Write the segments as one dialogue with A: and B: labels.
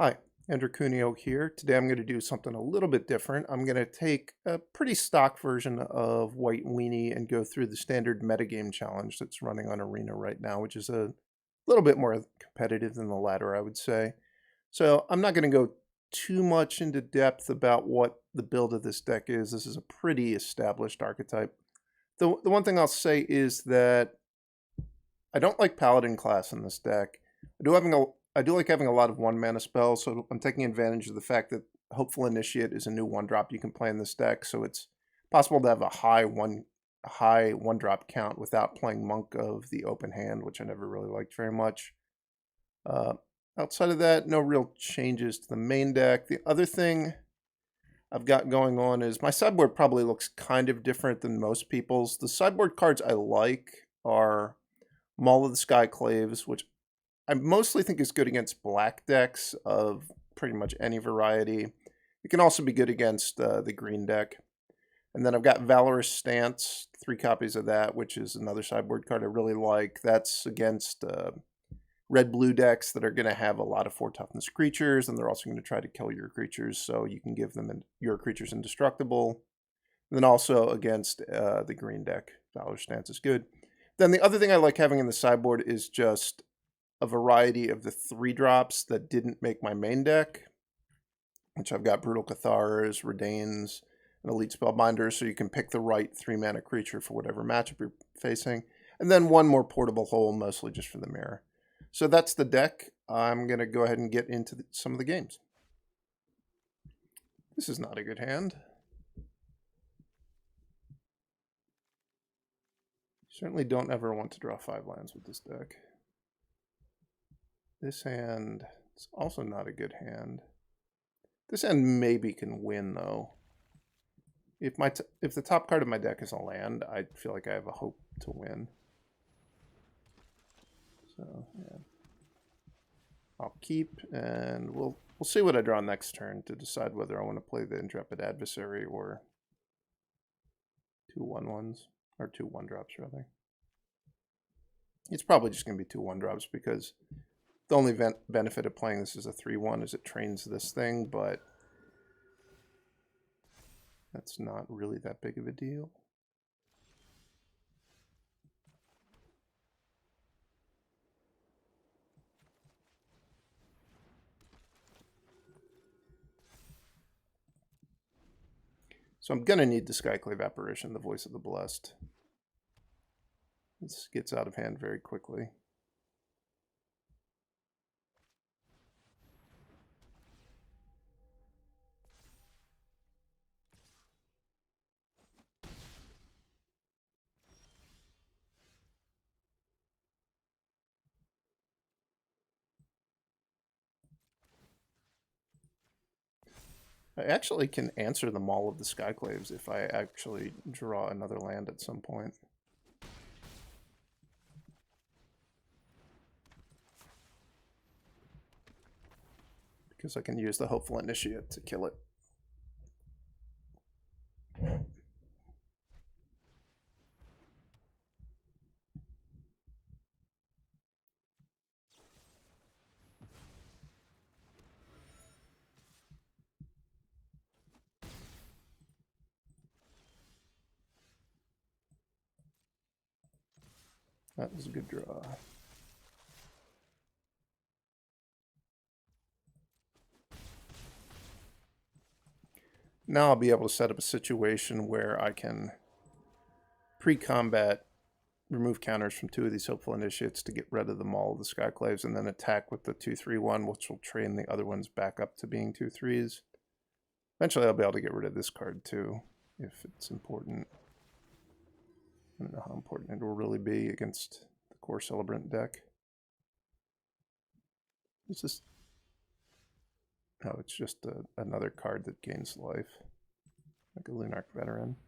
A: Hi, Andrew Cuneo here. Today I'm going to do something a little bit different. I'm going to take a pretty stock version of White Weenie and go through the standard metagame challenge that's running on Arena right now, which is a little bit more competitive than the latter, I would say. So I'm not going to go too much into depth about what the build of this deck is. This is a pretty established archetype. The one thing I'll say is that I don't like Paladin class in this deck. I do like having a lot of 1-mana spells, so I'm taking advantage of the fact that Hopeful Initiate is a new 1-drop you can play in this deck, so it's possible to have a high 1-drop count without playing Monk of the Open Hand, which I never really liked very much. Outside of that, no real changes to the main deck. The other thing I've got going on is my sideboard probably looks kind of different than most people's. The sideboard cards I like are Maul of the Skyclaves, which I mostly think is good against black decks of pretty much any variety. It can also be good against the green deck. And then I've got Valorous Stance, 3 copies of that, which is another sideboard card I really like. That's against red-blue decks that are going to have a lot of 4 toughness creatures, and they're also going to try to kill your creatures, so you can give them your creatures indestructible. And then also against the green deck, Valorous Stance is good. Then the other thing I like having in the sideboard is just a variety of the 3-drops that didn't make my main deck, which I've got Brutal Cathars, Reidanes, and Elite Spellbinder, so you can pick the right 3-mana creature for whatever matchup you're facing. And then one more portable hole, mostly just for the mirror. So that's the deck. I'm going to go ahead and get into some of the games. This is not a good hand. Certainly don't ever want to draw 5 lands with this deck. This hand is also not a good hand. This hand maybe can win, though. If the top card of my deck is a land, I feel like I have a hope to win. So, yeah. I'll keep, and we'll see what I draw next turn to decide whether I want to play the Intrepid Adversary or 2 1/1s, or 2 1-drops, rather. It's probably just going to be 2 1-drops because the only benefit of playing this as a 3/1 is it trains this thing, but that's not really that big of a deal. So I'm going to need the Skyclave Apparition, the Voice of the Blessed. This gets out of hand very quickly. I actually can answer the Maul of the Skyclaves if I actually draw another land at some point. Because I can use the Hopeful Initiate to kill it. That was a good draw. Now I'll be able to set up a situation where I can pre-combat remove counters from 2 of these Hopeful Initiates to get rid of the Maul of the Skyclaves, and then attack with the 2/3/1, which will train the other ones back up to being 2/3s. Eventually I'll be able to get rid of this card too, if it's important. I don't know how important it will really be against the core Celebrant deck. Is this... Oh, it's just another card that gains life, like a Luminarch Veteran.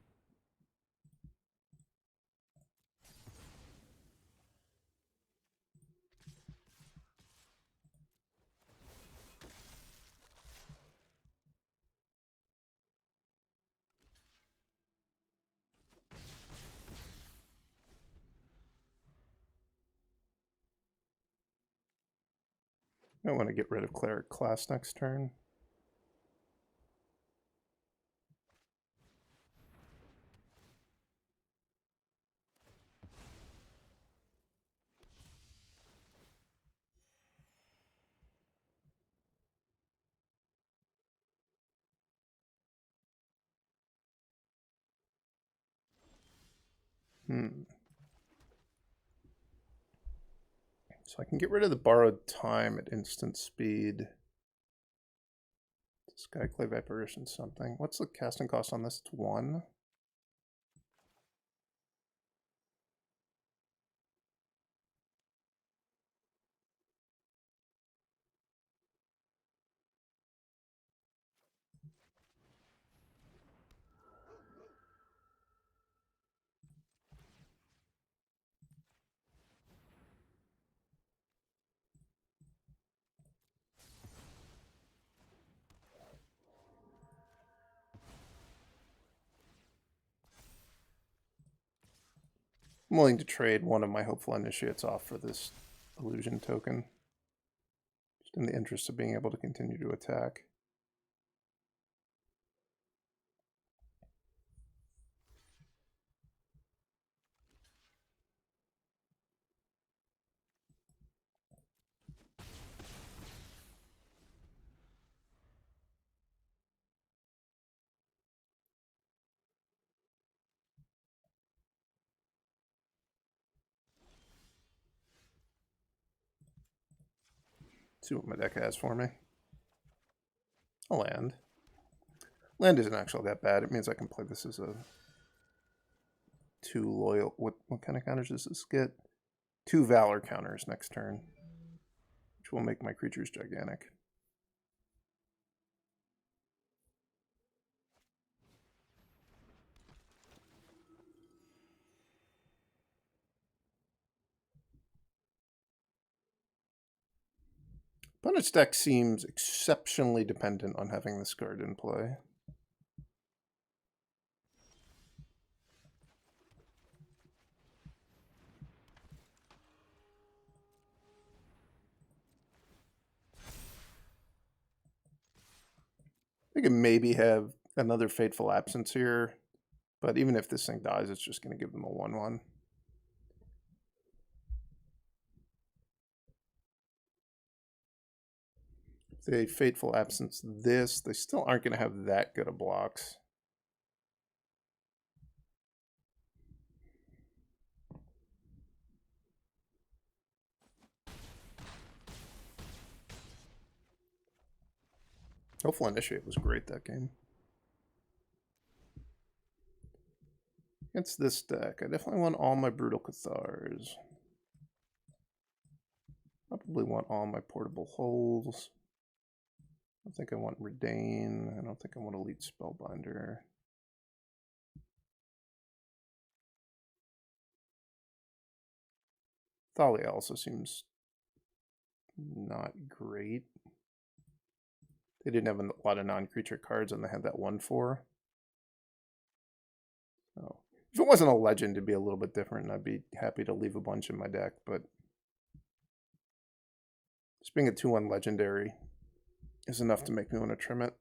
A: I want to get rid of Cleric class next turn. So I can get rid of the borrowed time at instant speed. Skyclave Apparition something. What's the casting cost on this? It's 1. I'm willing to trade one of my Hopeful Initiates off for this illusion token. Just in the interest of being able to continue to attack. See what my deck has for me. A land. Land isn't actually that bad. It means I can play this as a 2 loyal. What kind of counters does this get? 2 Valor counters next turn, which will make my creatures gigantic. Opponent's deck seems exceptionally dependent on having this card in play. I could maybe have another Fateful Absence here, but even if this thing dies, it's just going to give them a 1/1. If they Fateful Absence this, they still aren't going to have that good of blocks. Hopeful Initiate was great that game. Against this deck, I definitely want all my Brutal Cathars. Probably want all my Portable Holes. I don't think I want Reidane. I don't think I want Elite Spellbinder. Thalia also seems not great. They didn't have a lot of non-creature cards, and they had that 1/4. So if it wasn't a legend, it'd be a little bit different, and I'd be happy to leave a bunch in my deck. But just being a 2/1 legendary is enough to make me want to trim it.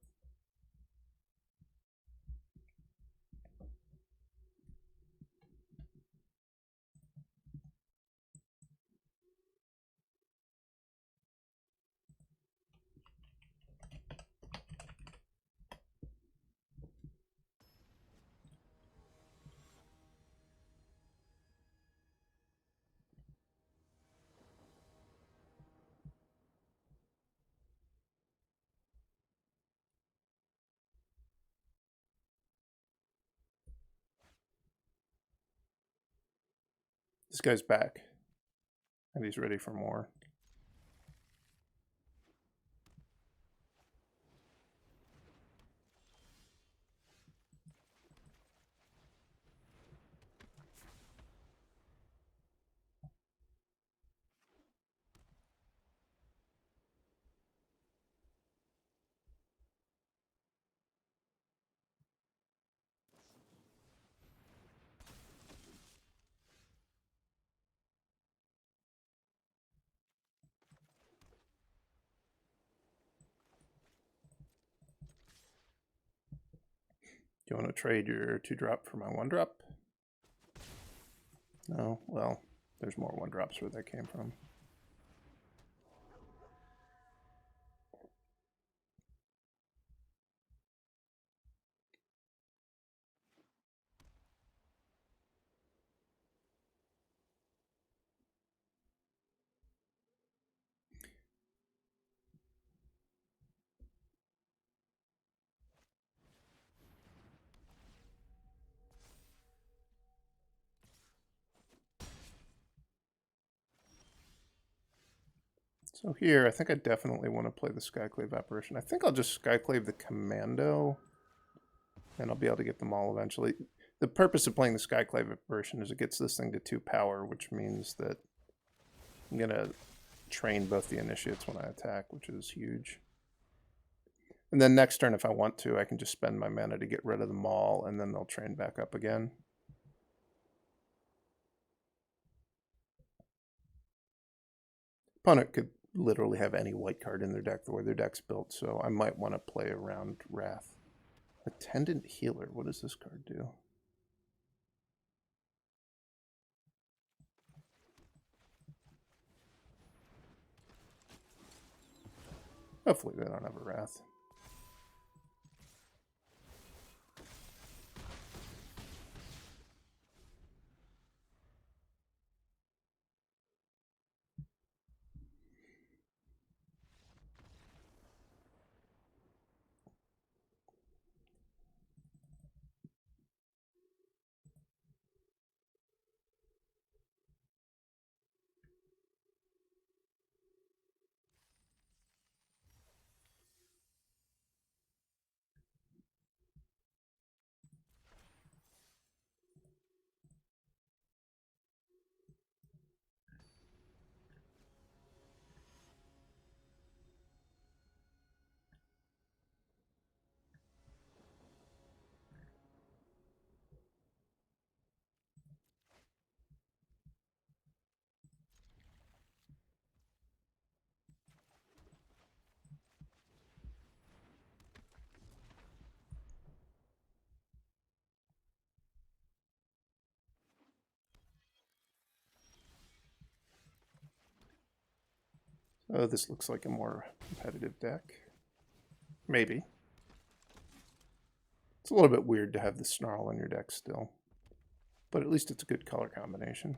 A: This guy's back, and he's ready for more. you want to trade your 2-drop for my 1-drop? No? Well, there's more 1-drops where that came from. So here, I think I definitely want to play the Skyclave Apparition. I think I'll just Skyclave the Commando, and I'll be able to get them all eventually. The purpose of playing the Skyclave Apparition is it gets this thing to 2 power, which means that I'm going to train both the initiates when I attack, which is huge. And then next turn, if I want to, I can just spend my mana to get rid of the Maul, and then they'll train back up again. Opponent could literally have any white card in their deck the way their deck's built, so I might want to play around Wrath. Attendant Healer, what does this card do? Hopefully they don't have a Wrath. Oh, this looks like a more competitive deck. Maybe. It's a little bit weird to have the Snarl in your deck still, but at least it's a good color combination.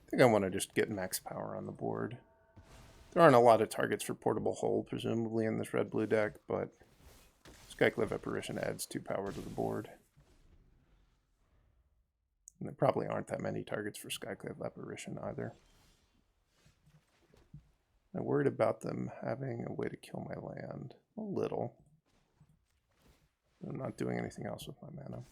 A: I think I want to just get max power on the board. There aren't a lot of targets for Portable Hold, presumably, in this red-blue deck, but Skyclave Apparition adds 2 power to the board. And there probably aren't that many targets for Skyclave Apparition either. I'm worried about them having a way to kill my land. A little. I'm not doing anything else with my mana.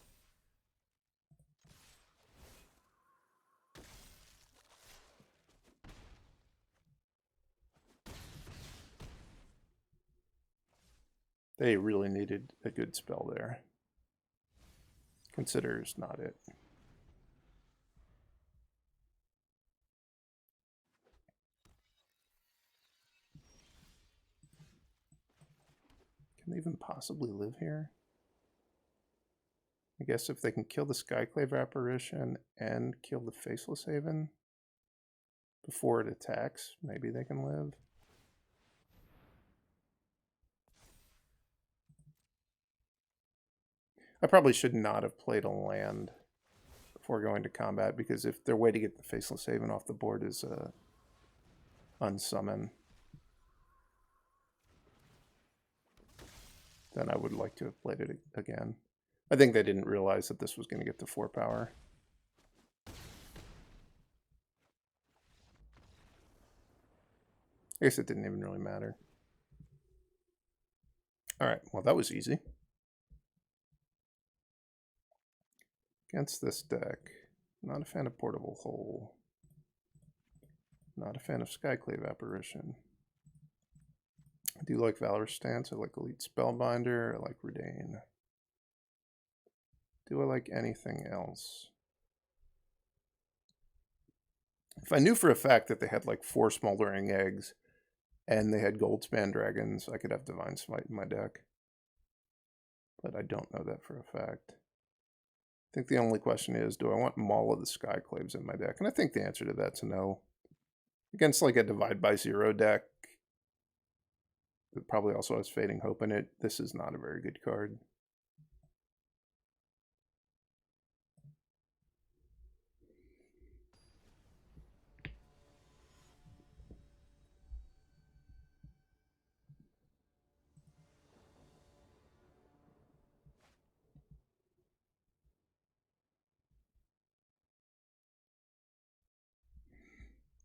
A: They really needed a good spell there. Consider's not it. Can they even possibly live here? I guess if they can kill the Skyclave Apparition and kill the Faceless Haven before it attacks, maybe they can live. I probably should not have played a land before going to combat, because if their way to get the Faceless Haven off the board is unsummon, then I would like to have played it again. I think they didn't realize that this was going to get to 4 power. I guess it didn't even really matter. Alright, well that was easy. Against this deck, not a fan of Portable Hole. Not a fan of Skyclave Apparition. I do like Valorous Stance, I like Elite Spellbinder, I like Reidane. Do I like anything else? If I knew for a fact that they had like 4 smoldering eggs and they had Goldspan dragons, I could have Divine Smite in my deck. But I don't know that for a fact. I think the only question is, do I want Maul of the Skyclaves in my deck? And I think the answer to that's no. Against like a Divide by Zero deck that probably also has Fading Hope in it, this is not a very good card.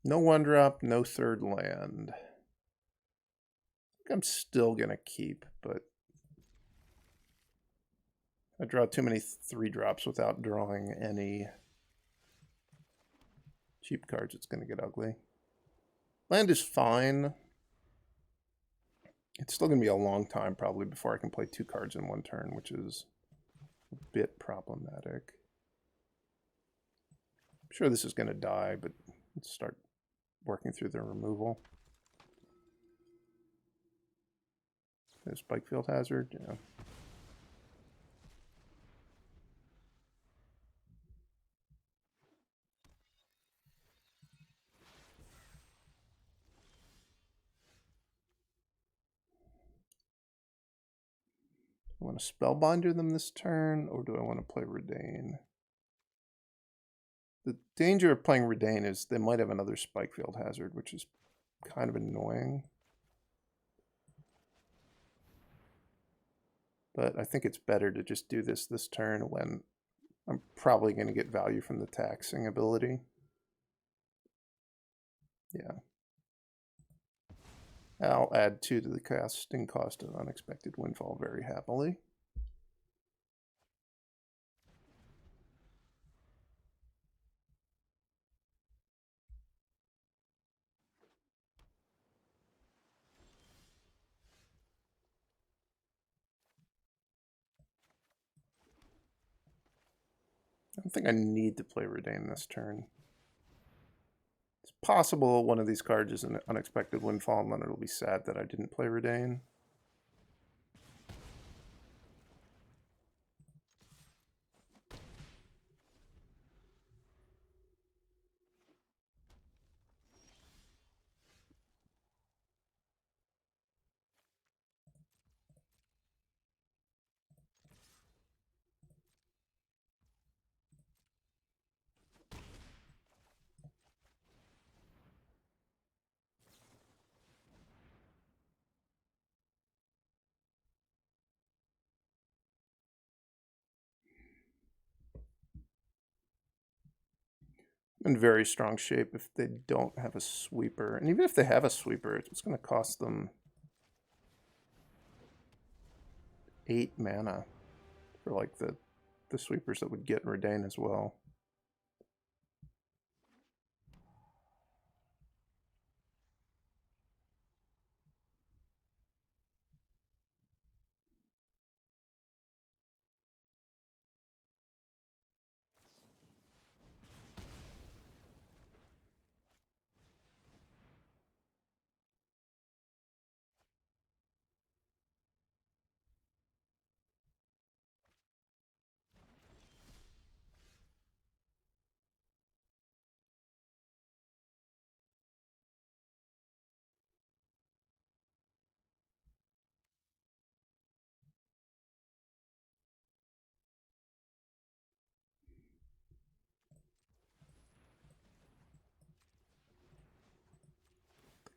A: No 1-drop, no third land. I think I'm still going to keep, but I draw too many 3-drops without drawing any cheap cards. It's going to get ugly. Land is fine. It's still going to be a long time probably before I can play 2 cards in 1 turn, which is a bit problematic. I'm sure this is going to die, but let's start working through the removal. There's Spikefield Hazard, yeah. I want to Spellbinder them this turn, or do I want to play Reidane? The danger of playing Reidane is they might have another Spikefield Hazard, which is kind of annoying. But I think it's better to just do this turn when I'm probably going to get value from the taxing ability. Yeah. I'll add 2 to the casting cost of Unexpected Windfall very happily. I don't think I need to play Reidane this turn. It's possible one of these cards is an Unexpected Windfall, and then it'll be sad that I didn't play Reidane. In very strong shape if they don't have a sweeper. And even if they have a sweeper, it's going to cost them 8 mana for like the sweepers that would get Reidane as well.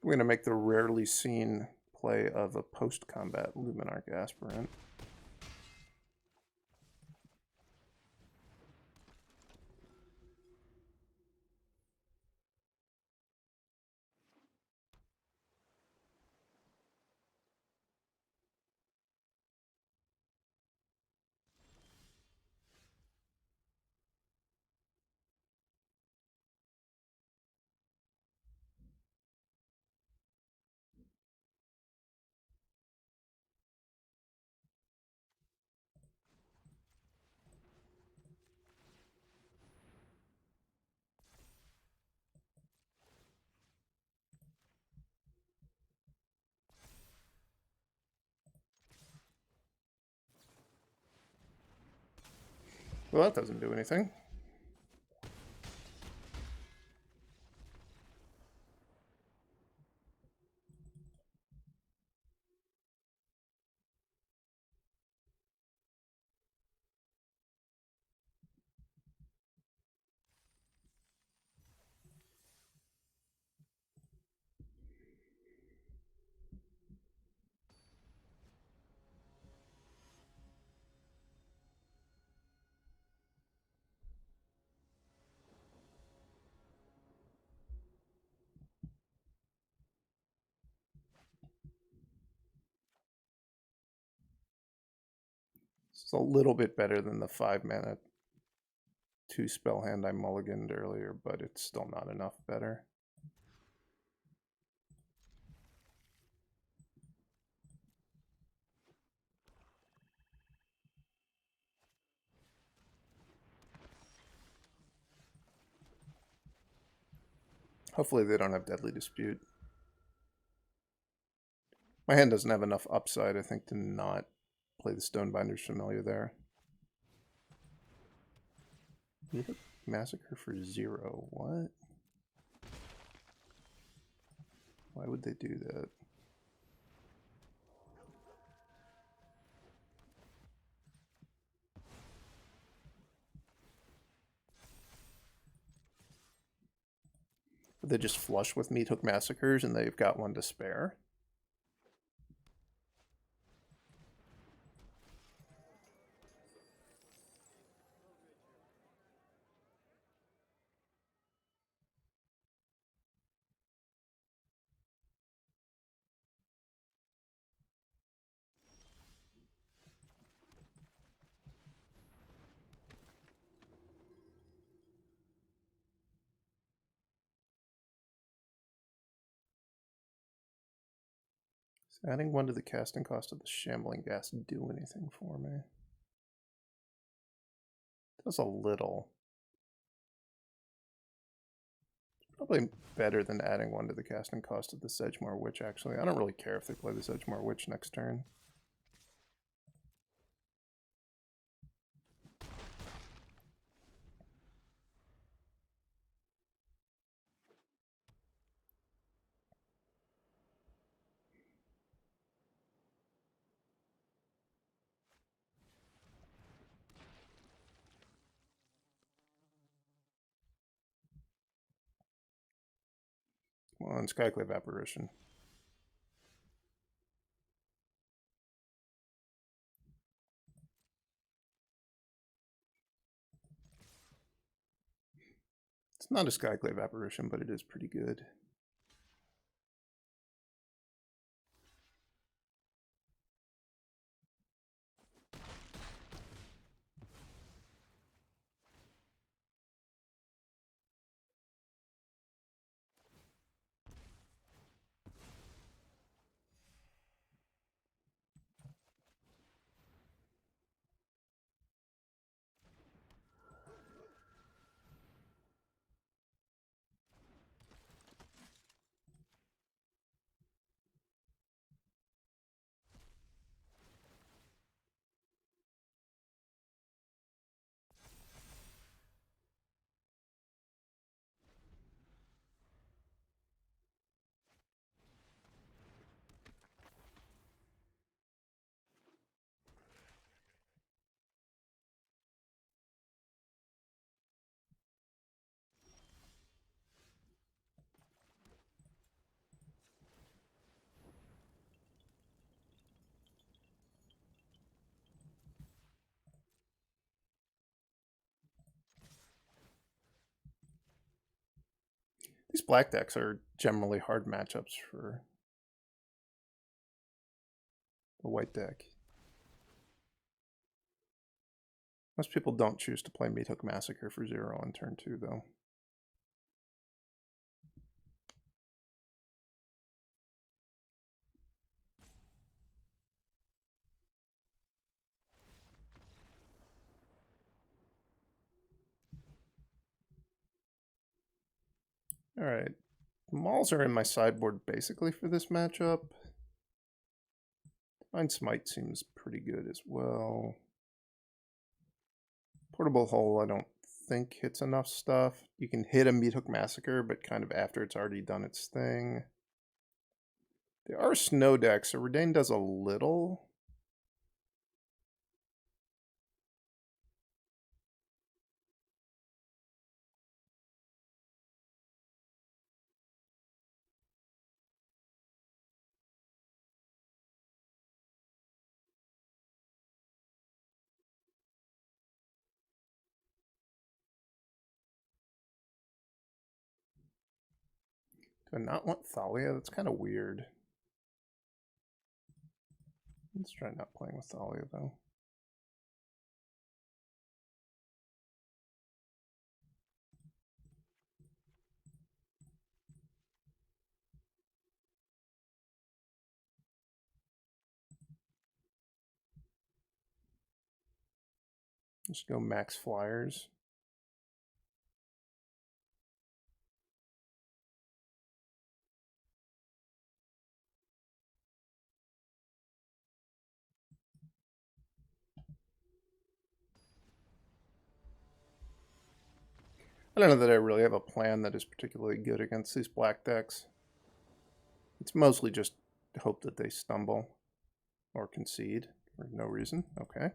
A: We're going to make the rarely seen play of a post-combat Luminarch Aspirant. Well, that doesn't do anything. It's a little bit better than the 5-mana 2-spell hand I mulliganed earlier, but it's still not enough better. Hopefully they don't have Deadly Dispute. My hand doesn't have enough upside, I think, to not play the Stonebinder's Familiar there. Massacre for 0. What? Why would they do that? They just flush with Meat Hook Massacres and they've got one to spare. Does adding 1 to the casting cost of the Shambling Gas do anything for me? It does a little. Probably better than adding 1 to the casting cost of the Sedgemoor Witch, actually. I don't really care if they play the Sedgemoor Witch next turn. Come on, Skyclave Apparition. It's not a Skyclave Apparition, but it is pretty good. These black decks are generally hard matchups for the white deck. Most people don't choose to play Meat Hook Massacre for 0 on turn 2, though. Alright. Mauls are in my sideboard basically for this matchup. Divine Smite seems pretty good as well. Portable Hole, I don't think hits enough stuff. You can hit a Meat Hook Massacre, but kind of after it's already done its thing. There are snow decks, so Reidane does a little. Do I not want Thalia? That's kind of weird. Let's try not playing with Thalia, though. Just go max flyers. I don't know that I really have a plan that is particularly good against these black decks. It's mostly just hope that they stumble or concede for no reason. Okay.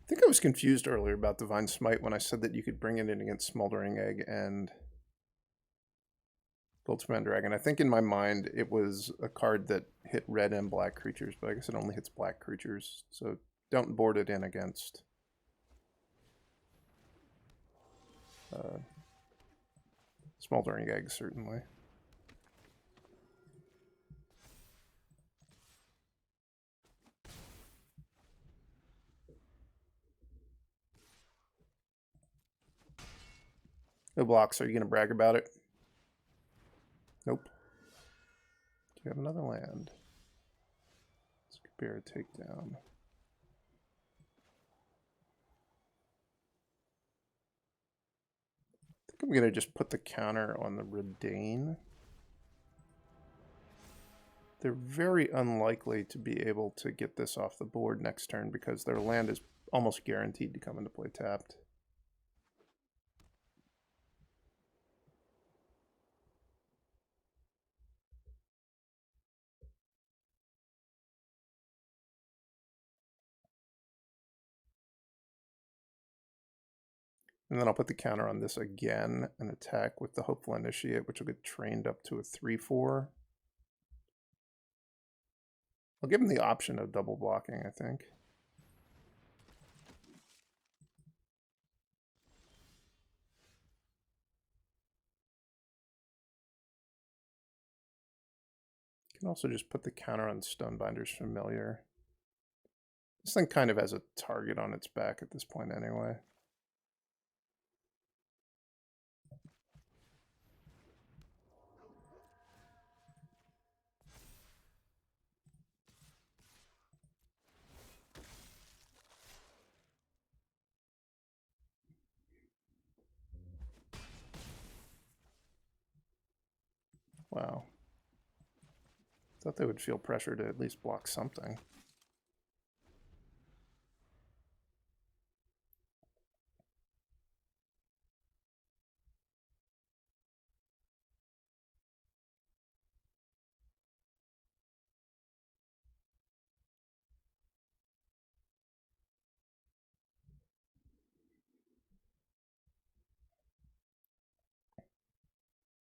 A: I think I was confused earlier about Divine Smite when I said that you could bring it in against Smoldering Egg and Goldspan Dragon. I think in my mind it was a card that hit red and black creatures, but I guess it only hits black creatures, so don't board it in against Smoldering Egg, certainly. No blocks. Are you going to brag about it? Nope. Do you have another land? Let's compare a takedown. I think I'm going to just put the counter on the Reidane. They're very unlikely to be able to get this off the board next turn because their land is almost guaranteed to come into play tapped. And then I'll put the counter on this again and attack with the Hopeful Initiate, which will get trained up to a 3/4. I'll give him the option of double blocking, I think. You can also just put the counter on Stonebinder's Familiar. This thing kind of has a target on its back at this point anyway. Wow. Thought they would feel pressure to at least block something.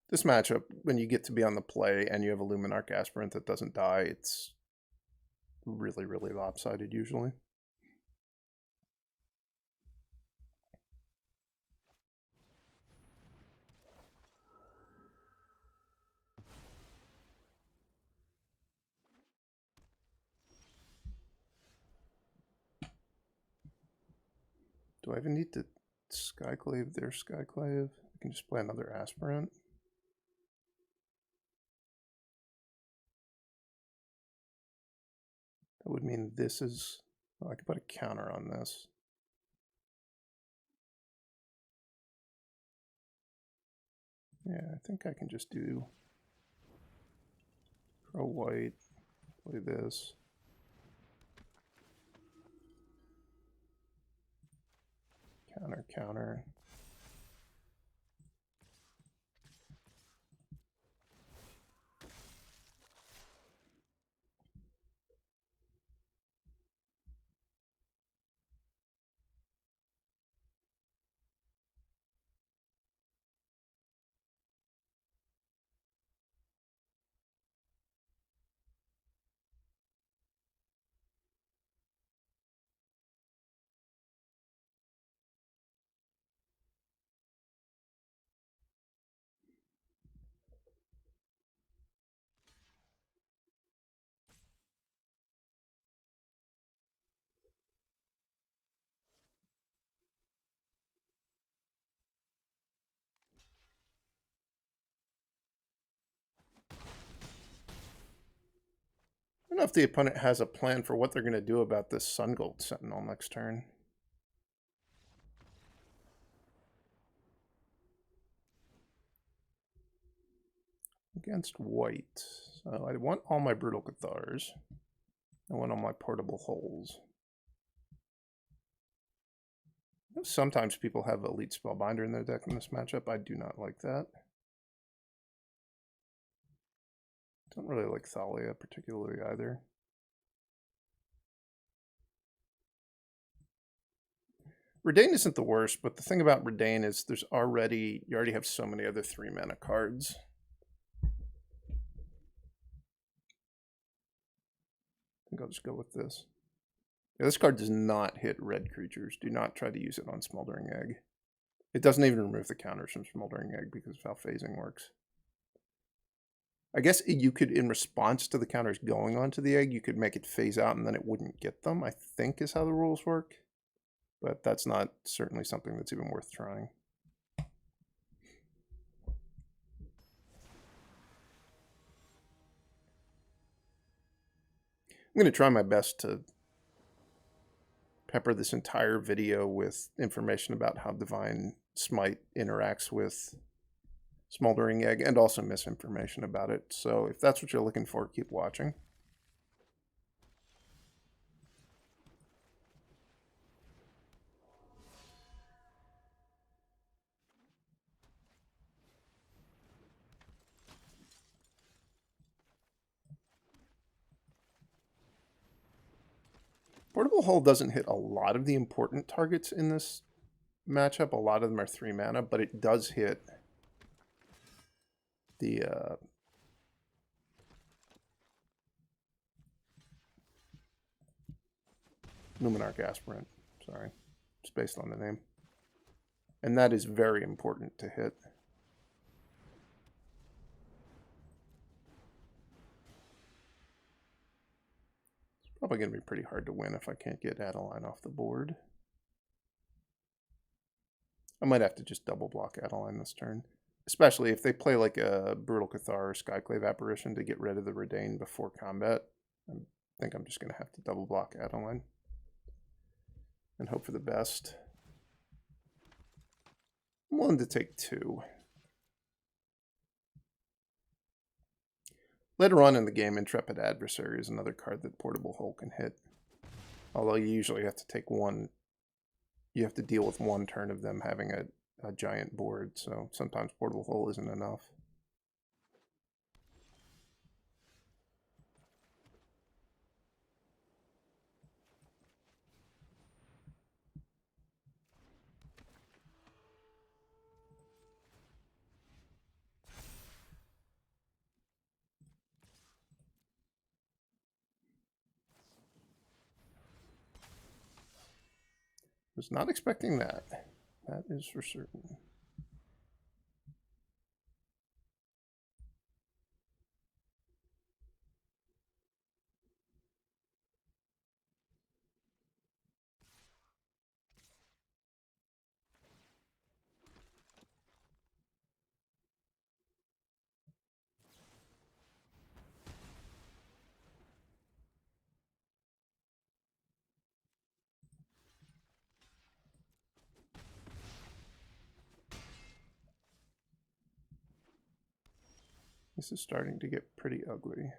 A: This matchup, when you get to be on the play and you have a Luminarch Aspirant that doesn't die, it's really, really lopsided usually. Do I even need to Skyclave their Skyclave? I can just play another Aspirant. That would mean this is... Oh, I could put a counter on this. Yeah, I think I can just do... Pro white, play this. Counter, counter. I don't know if the opponent has a plan for what they're going to do about this Sungold Sentinel next turn. Against white. So I want all my Brutal Cathars. I want all my portable holes. Sometimes people have Elite Spellbinder in their deck in this matchup. I do not like that. Don't really like Thalia particularly either. Reidane isn't the worst, but the thing about Reidane is you already have so many other 3-mana cards. I think I'll just go with this. Yeah, this card does not hit red creatures. Do not try to use it on Smoldering Egg. It doesn't even remove the counters from Smoldering Egg because of how phasing works. I guess you could, in response to the counters going onto the egg, you could make it phase out and then it wouldn't get them, I think is how the rules work. But that's not certainly something that's even worth trying. I'm going to try my best to pepper this entire video with information about how Divine Smite interacts with Smoldering Egg and also misinformation about it. So if that's what you're looking for, keep watching. Portable Hull doesn't hit a lot of the important targets in this matchup. A lot of them are 3 mana, but it does hit the Luminarch Aspirant. Sorry, it's based on the name. And that is very important to hit. It's probably going to be pretty hard to win if I can't get Adeline off the board. I might have to just double block Adeline this turn. Especially if they play like a Brutal Cathar or Skyclave Apparition to get rid of the Reidane before combat. I think I'm just going to have to double block Adeline. And hope for the best. I'm willing to take 2. Later on in the game, Intrepid Adversary is another card that Portable Hull can hit. Although you usually have to take one. You have to deal with one turn of them having a giant board, so sometimes Portable Hull isn't enough. Was not expecting that. That is for certain. This is starting to get pretty ugly.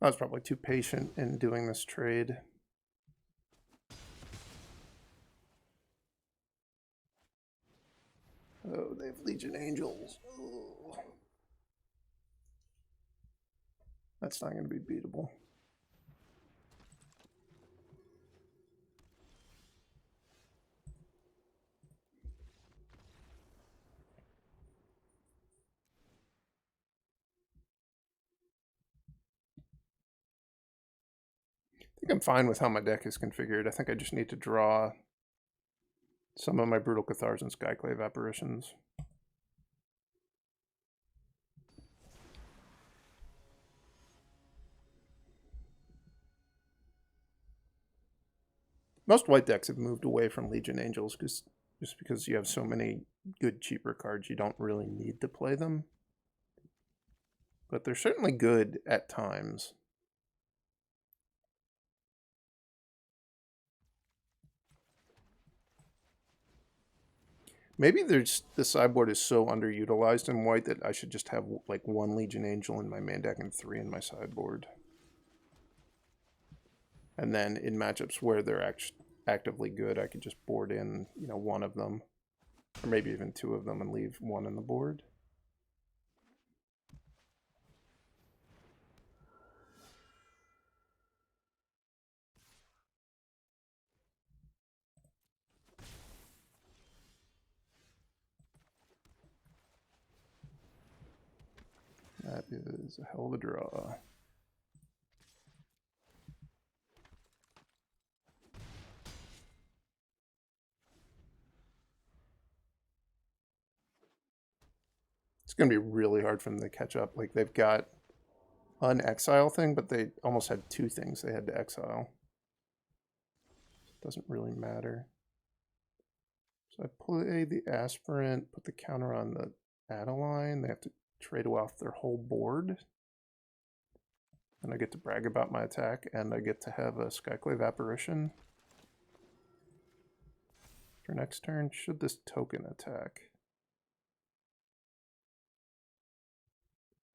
A: I was probably too patient in doing this trade. Oh, they have Legion Angels. Oh. That's not going to be beatable. I think I'm fine with how my deck is configured. I think I just need to draw some of my Brutal Cathars and Skyclave Apparitions. Most white decks have moved away from Legion Angels just because you have so many good cheaper cards, you don't really need to play them. But they're certainly good at times. Maybe the sideboard is so underutilized in white that I should just have like 1 Legion Angel in my main deck and 3 in my sideboard. And then in matchups where they're actively good, I could just board in, you know, 1 of them. Or maybe even 2 of them and leave 1 on the board. That is a hell of a draw. It's going to be really hard for them to catch up. Like, they've got an exile thing, but they almost had 2 things they had to exile. It doesn't really matter. So I play the Aspirant, put the counter on the Adeline. They have to trade off their whole board. And I get to brag about my attack, and I get to have a Skyclave Apparition. For next turn, should this token attack?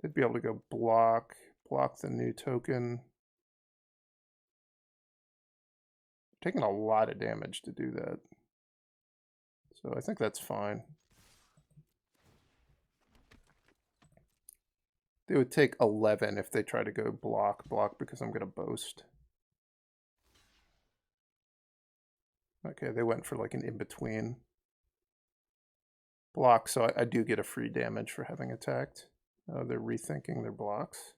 A: They'd be able to go block the new token. Taking a lot of damage to do that. So I think that's fine. They would take 11 if they try to go block because I'm going to boast. Okay, they went for like an in-between block, so I do get a free damage for having attacked. They're rethinking their blocks.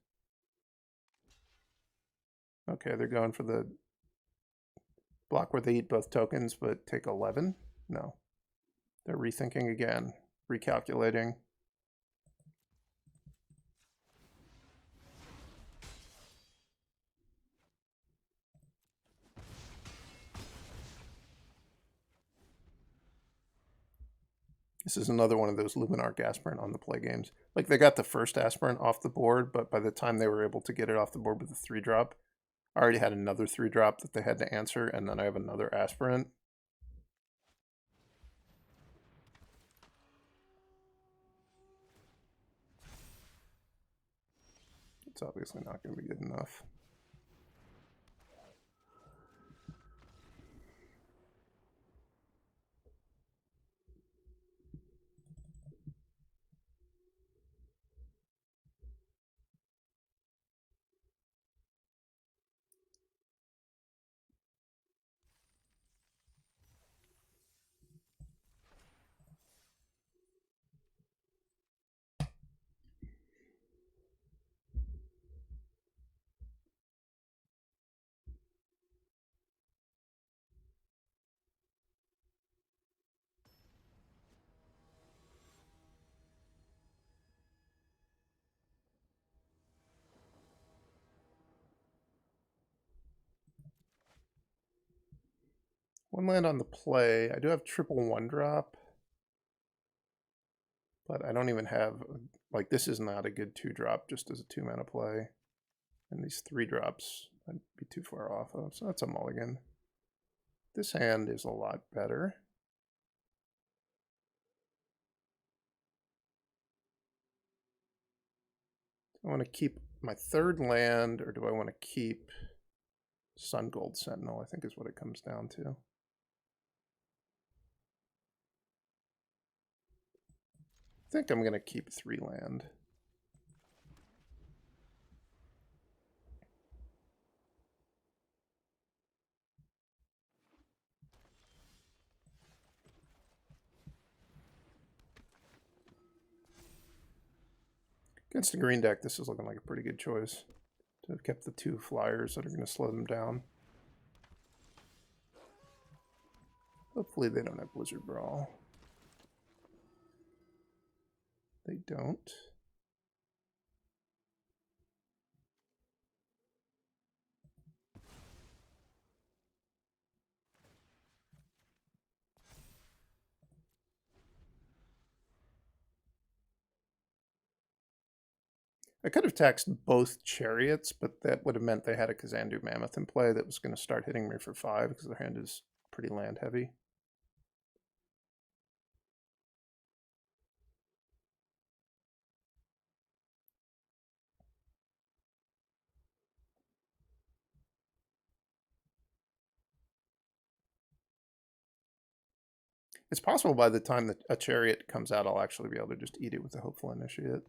A: Okay, they're going for the block where they eat both tokens but take 11? No. They're rethinking again, recalculating. This is another one of those Luminarch Aspirant on the play games. Like, they got the first Aspirant off the board, but by the time they were able to get it off the board with the 3-drop, I already had another 3-drop that they had to answer, and then I have another Aspirant. It's obviously not going to be good enough. One land on the play. I do have triple 1-drop. But I don't even have, like, this is not a good 2-drop just as a 2-mana play. And these 3-drops I'd be too far off of, so that's a mulligan. This hand is a lot better. Do I want to keep my 3rd land, or do I want to keep Sungold Sentinel, I think is what it comes down to. I think I'm going to keep 3 land. Against a green deck, this is looking like a pretty good choice. To have kept the 2 flyers that are going to slow them down. Hopefully they don't have Blizzard Brawl. They don't. I could have taxed both Chariots, but that would have meant they had a Kazandu Mammoth in play that was going to start hitting me for 5 because their hand is pretty land heavy. It's possible by the time that a Chariot comes out, I'll actually be able to just eat it with a Hopeful Initiate.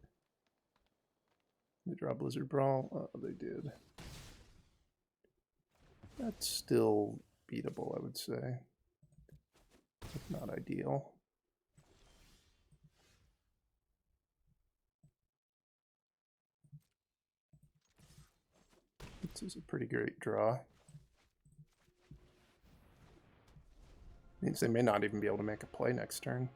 A: They draw Blizzard Brawl. Oh, they did. That's still beatable, I would say. If not ideal. This is a pretty great draw. Means they may not even be able to make a play next turn.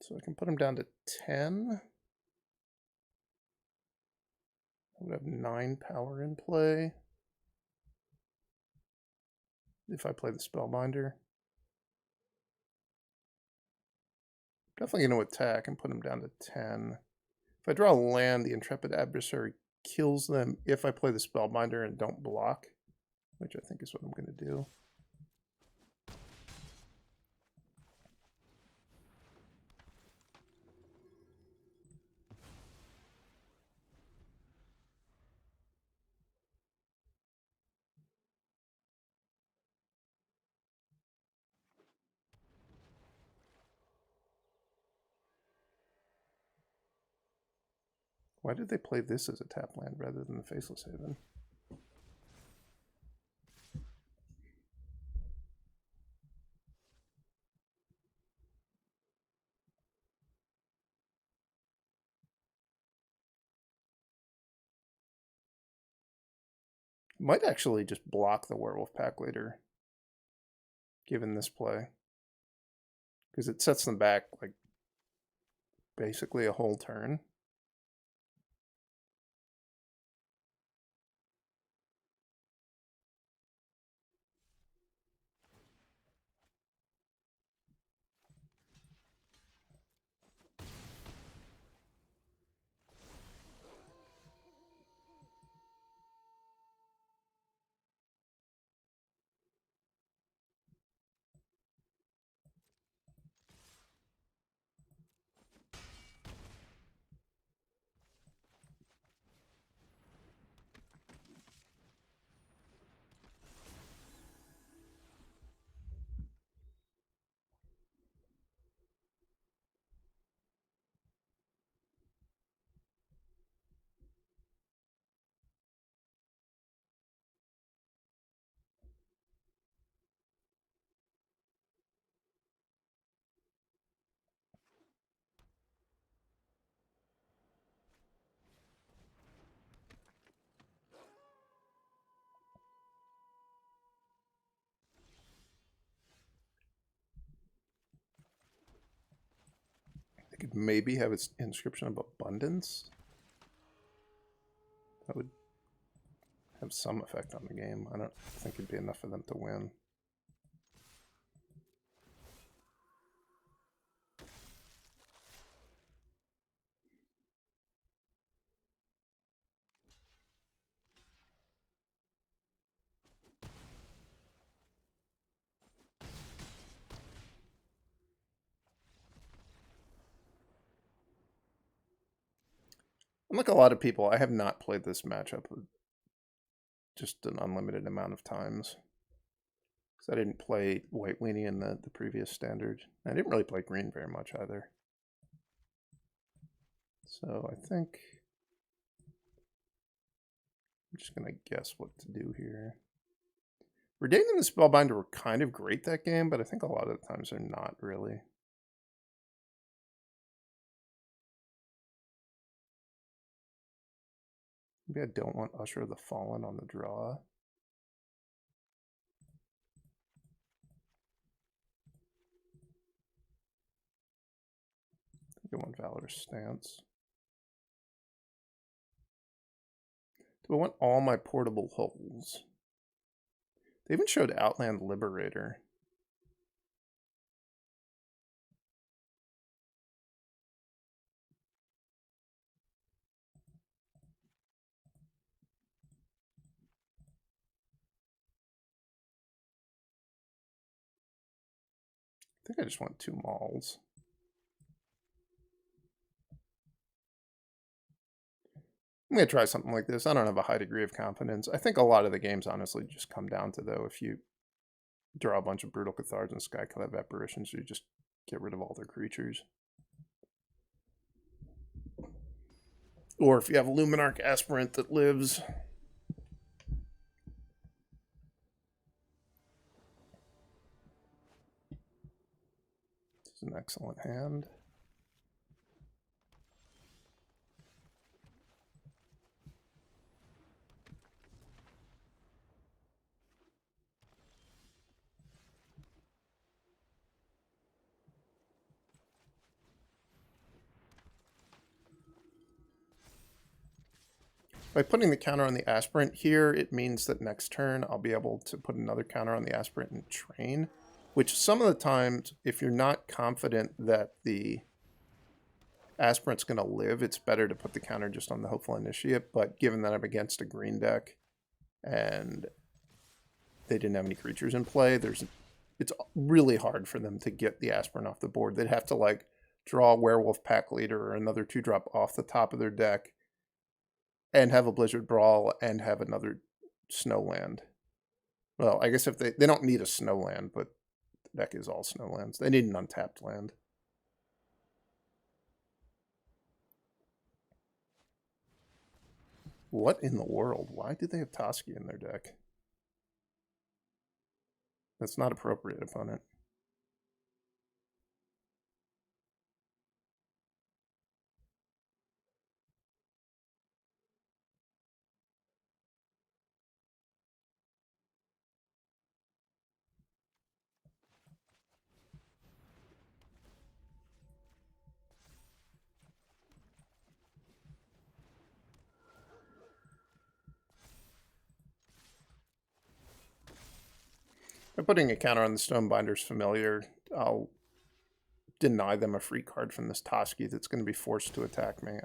A: So I can put him down to 10. I would have 9 power in play if I play the Spellbinder. Definitely going to attack and put him down to 10. If I draw a land, the Intrepid Adversary kills them if I play the Spellbinder and don't block, which I think is what I'm going to do. Why did they play this as a tap land rather than the Faceless Haven? Might actually just block the Werewolf Pack later, given this play. Because it sets them back, like, basically a whole turn. would maybe have its Inscription of Abundance. That would have some effect on the game. I don't think it'd be enough for them to win. Unlike a lot of people, I have not played this matchup just an unlimited amount of times. Because I didn't play White Weenie in the previous standard. I didn't really play green very much either. So I think I'm just going to guess what to do here. Reidane and the Spellbinder were kind of great that game, but I think a lot of the times they're not really. Maybe I don't want Usher of the Fallen on the draw. I think I want Valorous Stance. Do I want all my portable holes? They even showed Outland Liberator. I think I just want 2 Mauls. I'm going to try something like this. I don't have a high degree of confidence. I think a lot of the games honestly just come down to, though, if you draw a bunch of Brutal Cathars and Skyclave Apparitions, you just get rid of all their creatures. Or if you have a Luminarch Aspirant that lives. This is an excellent hand. By putting the counter on the Aspirant here, it means that next turn I'll be able to put another counter on the Aspirant and train, which some of the times, if you're not confident that the Aspirant's going to live, it's better to put the counter just on the Hopeful Initiate, but given that I'm against a green deck and they didn't have any creatures in play, it's really hard for them to get the Aspirant off the board. They'd have to like draw a Werewolf Pack Leader or another 2-drop off the top of their deck and have a Blizzard Brawl and have another Snowland. Well, I guess if they don't need a Snowland, but the deck is all Snowlands. They need an untapped land. What in the world? Why do they have Toski in their deck? That's not appropriate, opponent. By putting a counter on the Stonebinder's Familiar, I'll deny them a free card from this Toski that's going to be forced to attack me.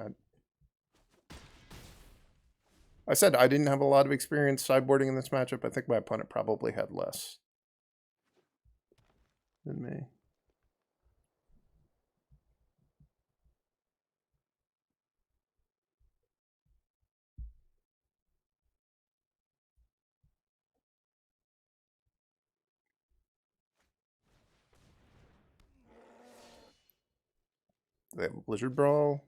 A: I said I didn't have a lot of experience sideboarding in this matchup. I think my opponent probably had less than me. They have a Blizzard Brawl.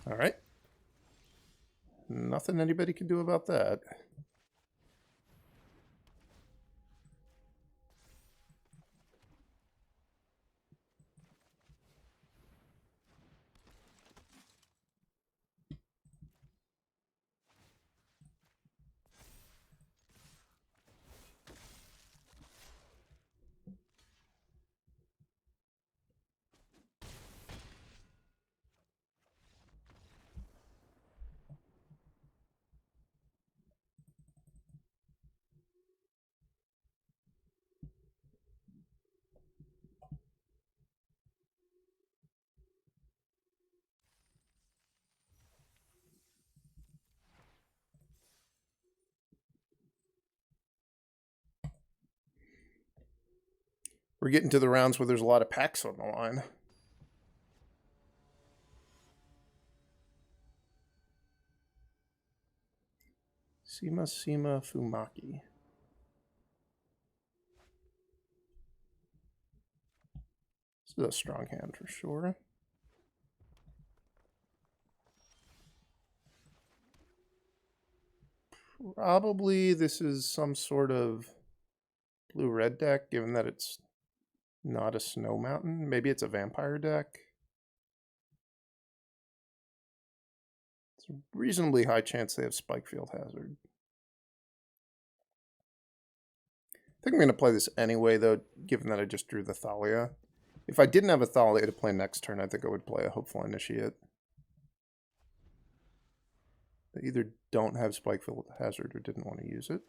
A: All right. Nothing anybody can do about that. We're getting to the rounds where there's a lot of packs on the line. Sima Fumaki. This is a strong hand for sure. Probably this is some sort of blue-red deck, given that it's not a snow mountain. Maybe it's a vampire deck. It's a reasonably high chance they have Spikefield Hazard. I think I'm going to play this anyway, though, given that I just drew the Thalia. If I didn't have a Thalia to play next turn, I think I would play a Hopeful Initiate. They either don't have Spikefield Hazard or didn't want to use it.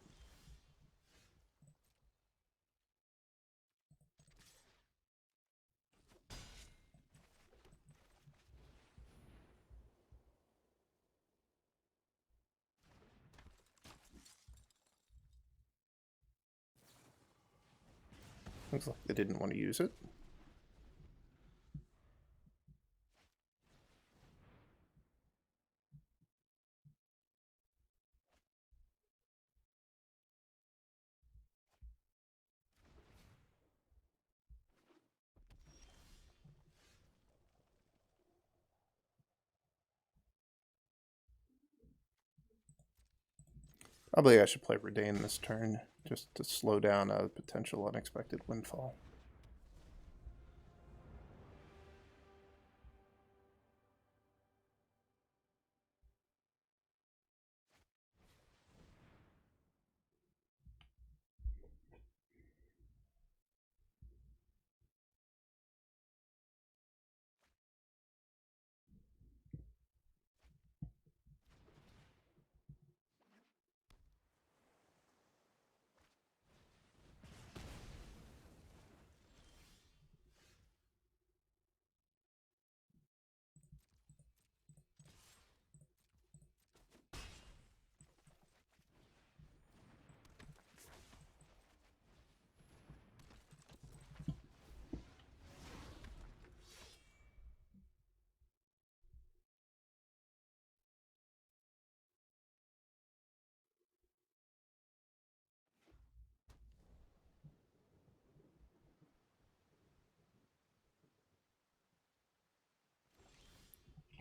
A: Looks like they didn't want to use it. Probably I should play Reidane this turn, just to slow down a potential unexpected windfall.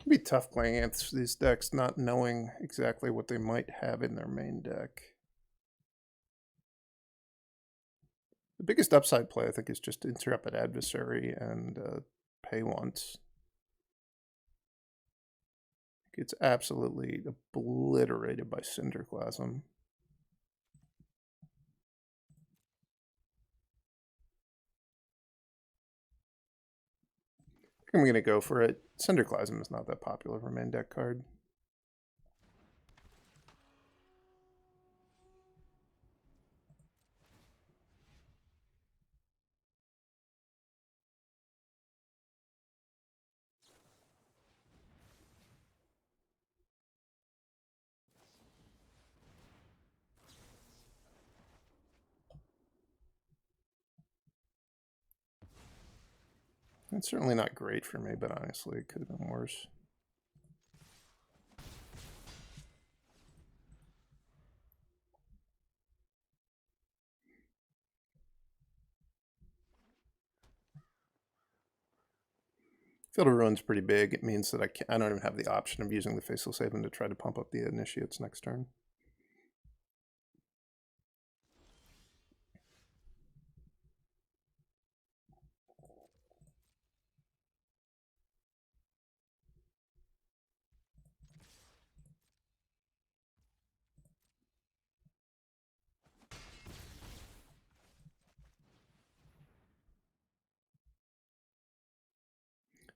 A: It'd be tough playing against these decks, not knowing exactly what they might have in their main deck. The biggest upside play, I think, is just Intrepid Adversary and pay once. It's absolutely obliterated by Cinderclasm. I'm going to go for it. Cinderclasm is not that popular for main deck card. It's certainly not great for me, but honestly, it could have been worse. Field of Ruin's pretty big. It means that I don't even have the option of using the Faceless Haven to try to pump up the Initiates next turn.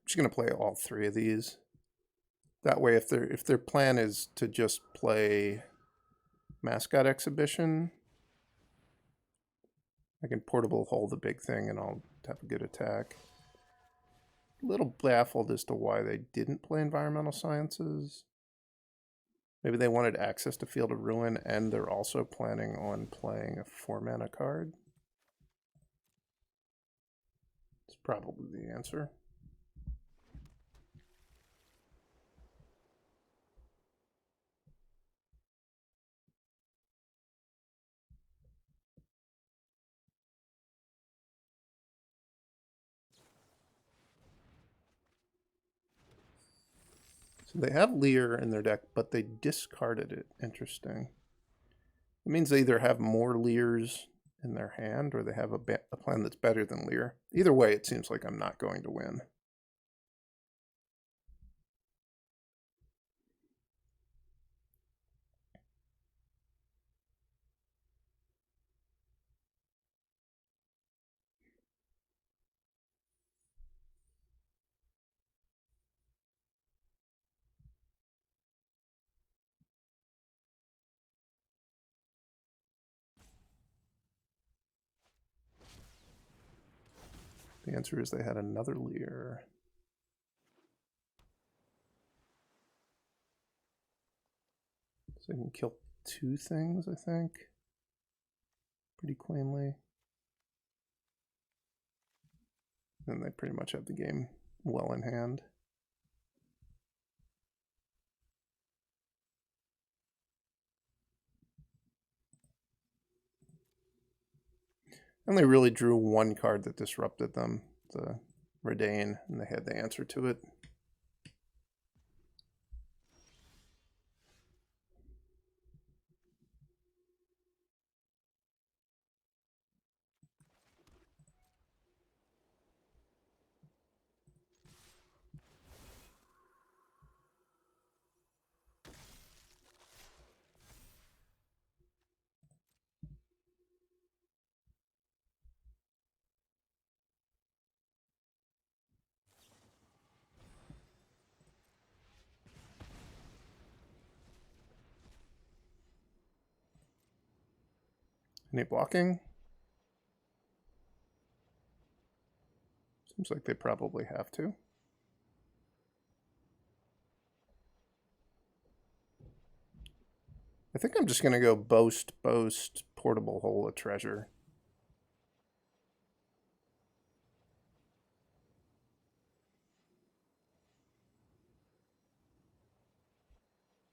A: I'm just going to play all three of these. That way, if their plan is to just play Mascot Exhibition, I can portable hold the big thing and I'll have a good attack. A little baffled as to why they didn't play Environmental Sciences. Maybe they wanted access to Field of Ruin and they're also planning on playing a 4-mana card. probably the answer. So they have Leer in their deck, but they discarded it. Interesting. It means they either have more Leers in their hand or they have a plan that's better than Leer. Either way, it seems like I'm not going to win. The answer is they had another Leer. So they can kill 2 things, I think. Pretty cleanly. And they pretty much have the game well in hand. And they really drew 1 card that disrupted them, the Reidane, and they had the answer to it. Any blocking? Seems like they probably have to. I think I'm just going to go boast, portable hole of treasure.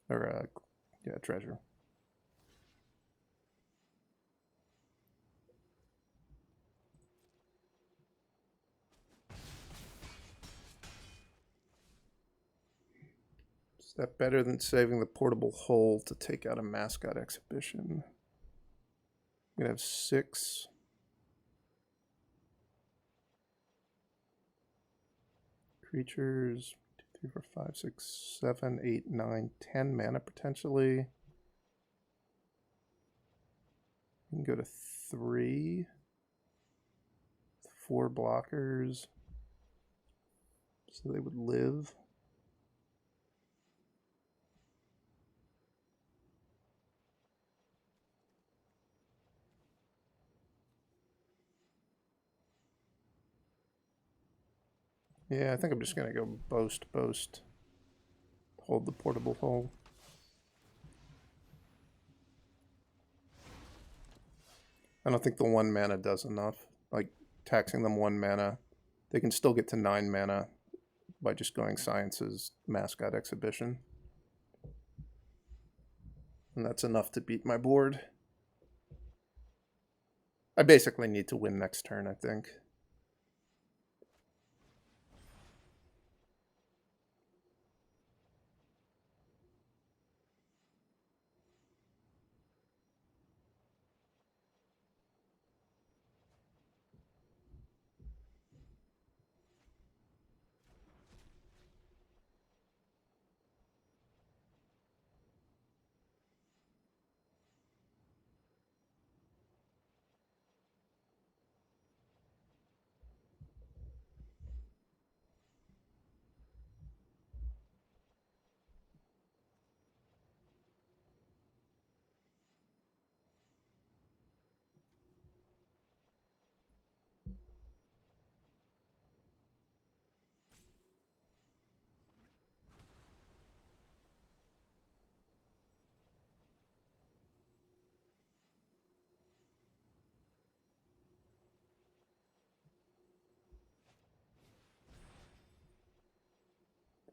A: Or, yeah, treasure. Is that better than saving the portable hole to take out a mascot exhibition? I'm going to have 6. Creatures, 2, 3, 4, 5, 6, 7, 8, 9, 10 mana potentially. You can go to 3. 4 blockers. So they would live. Yeah, I think I'm just going to go boast. Hold the portable hole. I don't think the 1 mana does enough. Like, taxing them 1 mana. They can still get to 9 mana by just going Science's Mascot Exhibition. And that's enough to beat my board. I basically need to win next turn, I think.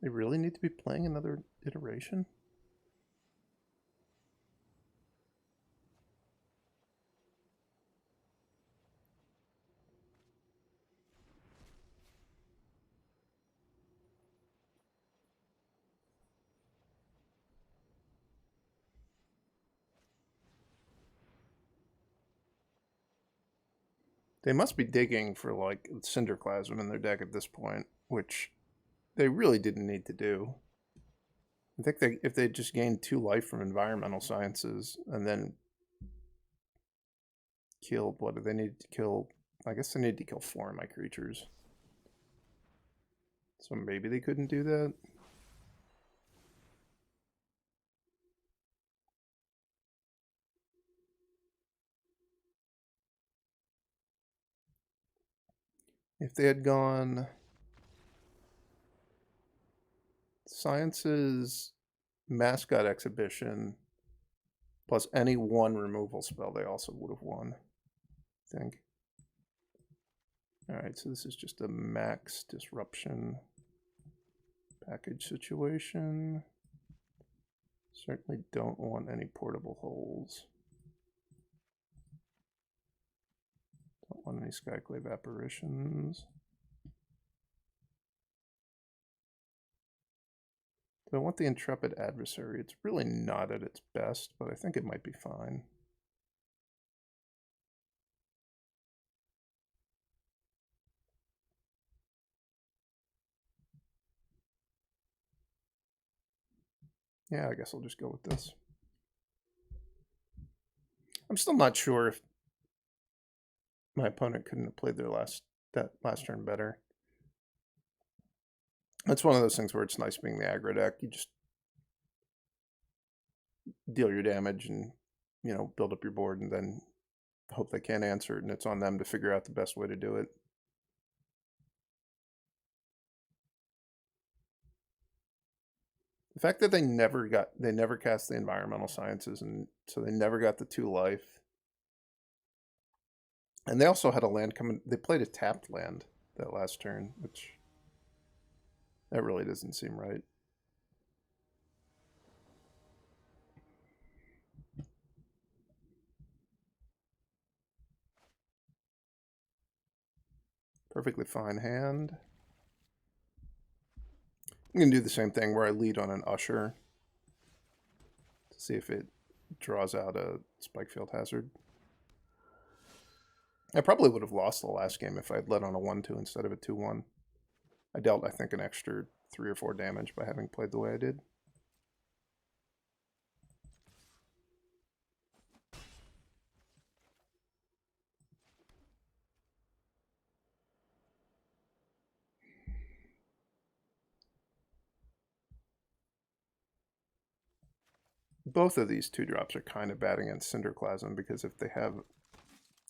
A: They really need to be playing another iteration? They must be digging for, like, Cinderclasm in their deck at this point, which they really didn't need to do. I think if they just gained 2 life from environmental sciences and then killed, what do they need to kill? I guess they need to kill 4 of my creatures. So maybe they couldn't do that. If they had gone Science's Mascot Exhibition plus any 1 removal spell, they also would have won, I think. Alright, so this is just a max disruption package situation. Certainly don't want any portable holes. Don't want any Skyclave Apparitions. Do I want the Intrepid Adversary? It's really not at its best, but I think it might be fine. Yeah, I guess I'll just go with this. I'm still not sure if my opponent couldn't have played their last turn better. That's one of those things where it's nice being the aggro deck. You just deal your damage and, you know, build up your board and then hope they can't answer it, and it's on them to figure out the best way to do it. The fact that they never cast the environmental sciences, and so they never got the 2 life. And they also had a land coming. They played a tapped land that last turn, which that really doesn't seem right. Perfectly fine hand. I'm going to do the same thing where I lead on an Usher to see if it draws out a Spikefield Hazard. I probably would have lost the last game if I had led on a 1-2 instead of a 2-1. I dealt, I think, an extra 3 or 4 damage by having played the way I did. Both of these 2-drops are kind of bad against Cinderclasm, because if they have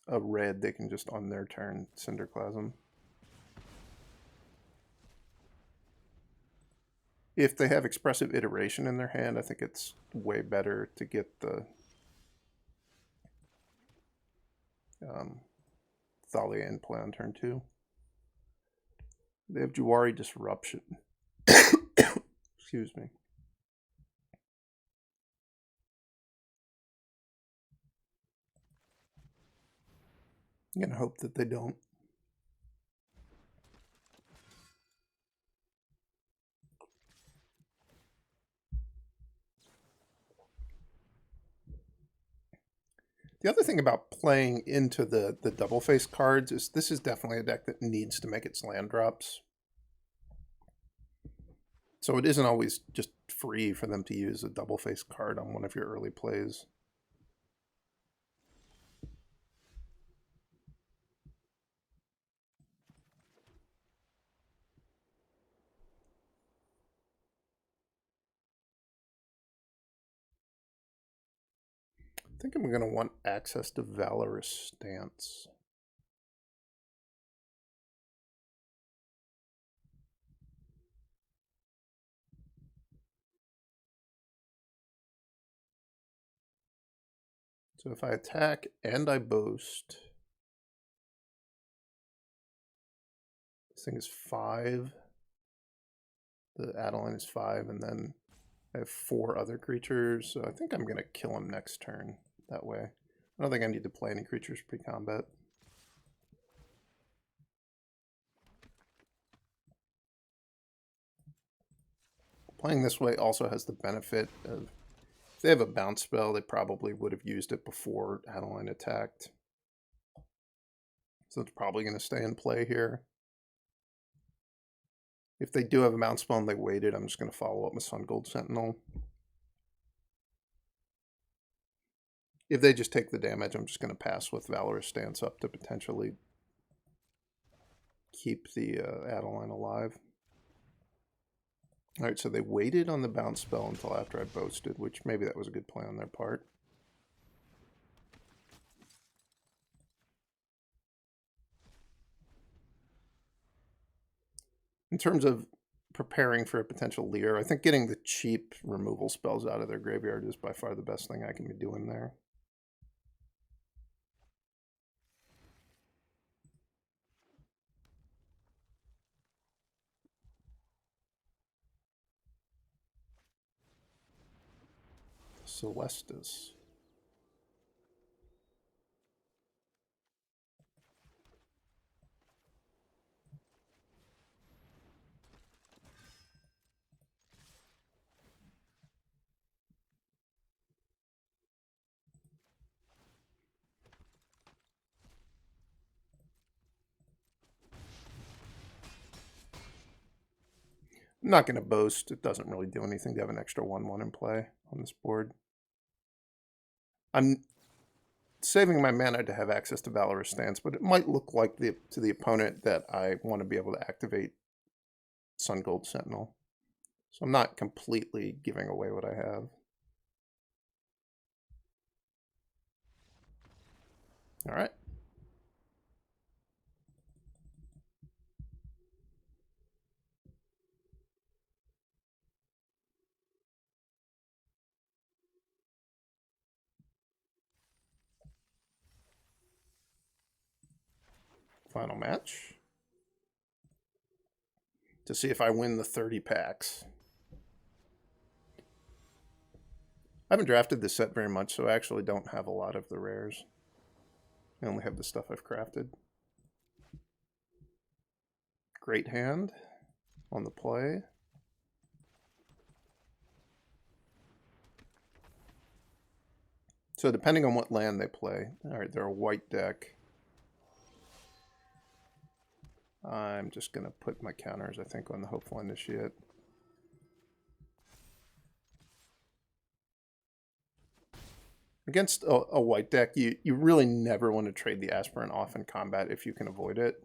A: a red, they can just on their turn Cinderclasm. If they have Expressive Iteration in their hand, I think it's way better to get the Thalia in play on turn 2. They have Juwari Disruption. Excuse me. I'm going to hope that they don't. The other thing about playing into the double face cards is this is definitely a deck that needs to make its land drops. So it isn't always just free for them to use a double face card on one of your early plays. I think I'm going to want access to Valorous Stance. So if I attack and I boast, this thing is 5. The Adeline is 5, and then I have 4 other creatures, so I think I'm going to kill him next turn that way. I don't think I need to play any creatures pre-combat. Playing this way also has the benefit of, if they have a bounce spell, they probably would have used it before Adeline attacked. So it's probably going to stay in play here. If they do have a bounce spell and they waited, I'm just going to follow up with Sungold Sentinel. If they just take the damage, I'm just going to pass with Valorous Stance up to potentially keep the Adeline alive. Alright, so they waited on the bounce spell until after I boasted, which maybe that was a good play on their part. In terms of preparing for a potential Leer, I think getting the cheap removal spells out of their graveyard is by far the best thing I can be doing there. Celestis. I'm not going to boast. It doesn't really do anything to have an extra 1/1 in play on this board. I'm saving my mana to have access to Valorous Stance, but it might look like to the opponent that I want to be able to activate Sungold Sentinel. So I'm not completely giving away what I have. All right. Final match. To see if I win the 30 packs. I haven't drafted this set very much, so I actually don't have a lot of the rares. I only have the stuff I've crafted. Great hand on the play. So depending on what land they play, all right, they're a white deck. I'm just going to put my counters, I think, on the Hopeful Initiate. Against a white deck, you really never want to trade the Aspirant off in combat if you can avoid it.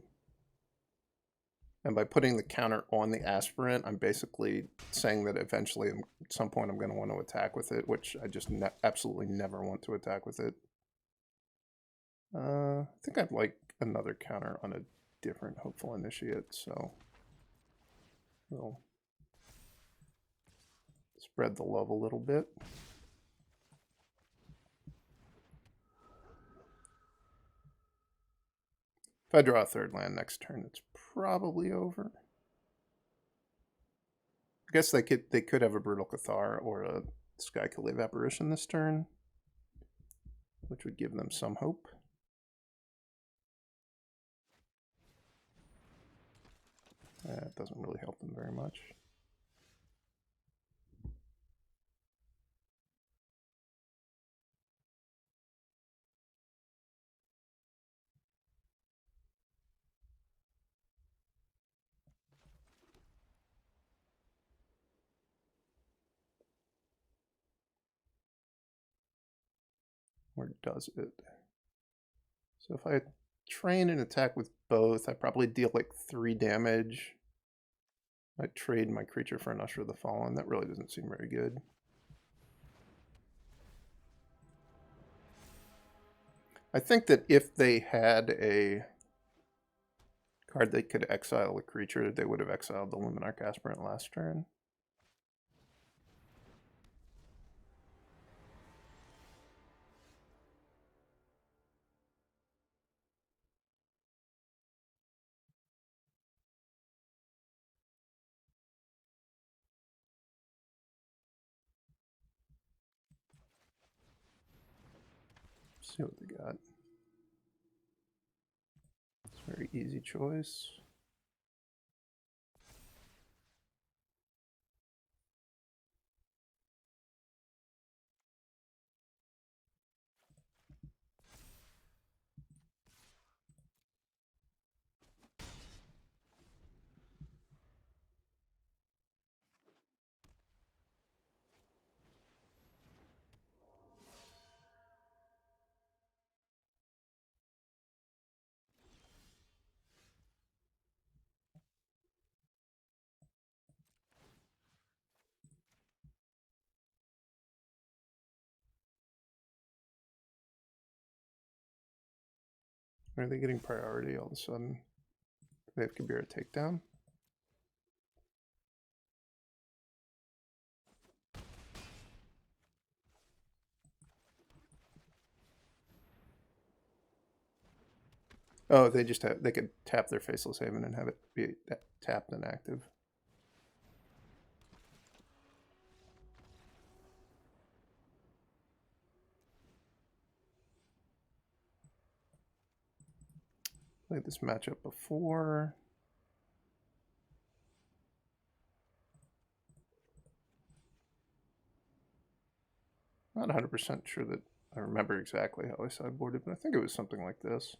A: And by putting the counter on the Aspirant, I'm basically saying that eventually, at some point, I'm going to want to attack with it, which I just absolutely never want to attack with it. I think I'd like another counter on a different Hopeful Initiate, so we'll spread the love a little bit. If I draw a third land next turn, it's probably over. I guess they could have a Brutal Cathar or a Skyclave Apparition this turn, which would give them some hope. It doesn't really help them very much. Or does it? So if I train and attack with both, I probably deal like 3 damage. I trade my creature for an Usher of the Fallen. That really doesn't seem very good. I think that if they had a card that could exile a creature, they would have exiled the Luminarch Aspirant last turn. See what they got. It's a very easy choice. Are they getting priority all of a sudden? They have Kabira takedown. Oh, they just have, they could tap their Faceless Haven and have it be tapped and active. Played this matchup before. Not 100% sure that I remember exactly how I sideboarded, but I think it was something like this.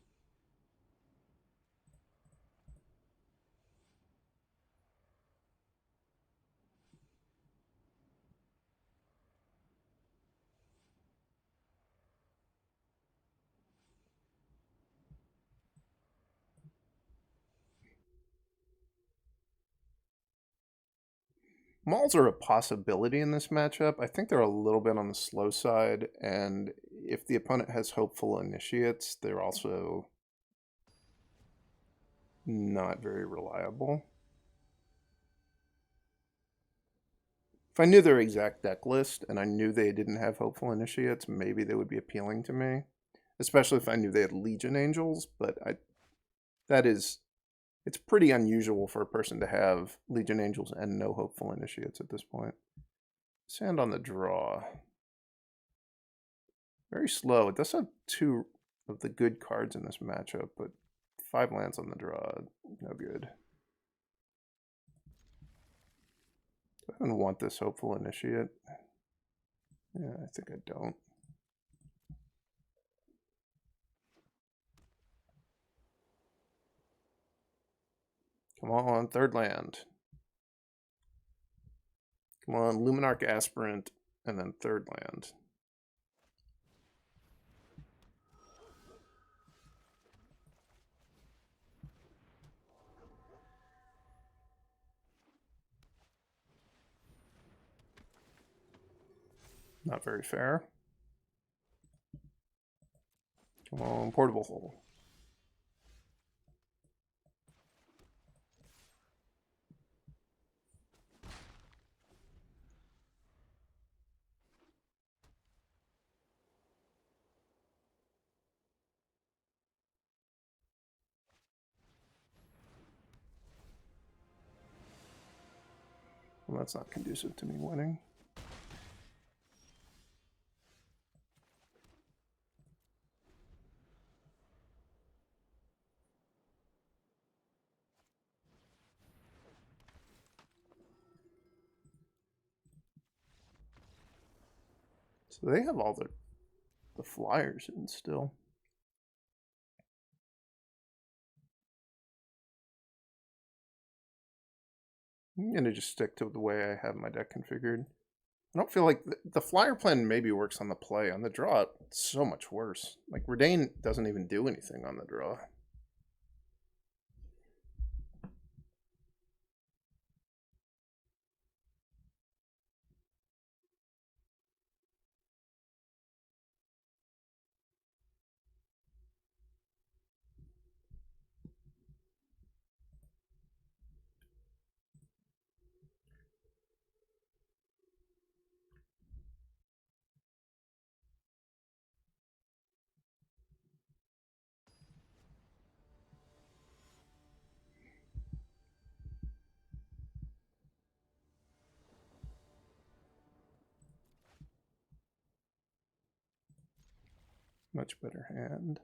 A: Mauls are a possibility in this matchup. I think they're a little bit on the slow side, and if the opponent has hopeful initiates, they're also not very reliable. If I knew their exact deck list and I knew they didn't have hopeful initiates, maybe they would be appealing to me, especially if I knew they had Legion Angels, but it's pretty unusual for a person to have Legion Angels and no hopeful initiates at this point. Sand on the draw. Very slow. It does have 2 of the good cards in this matchup, but 5 lands on the draw, no good. Do I even want this hopeful initiate? Yeah, I think I don't. Come on, 3rd land. Come on, Luminarch Aspirant, and then 3rd land. Not very fair. Come on, Portable Hole. Well, that's not conducive to me winning. So they have all the flyers in still. I'm going to just stick to the way I have my deck configured. I don't feel like the flyer plan maybe works on the play. On the draw, it's so much worse. Like, Reidane doesn't even do anything on the draw. Much better hand.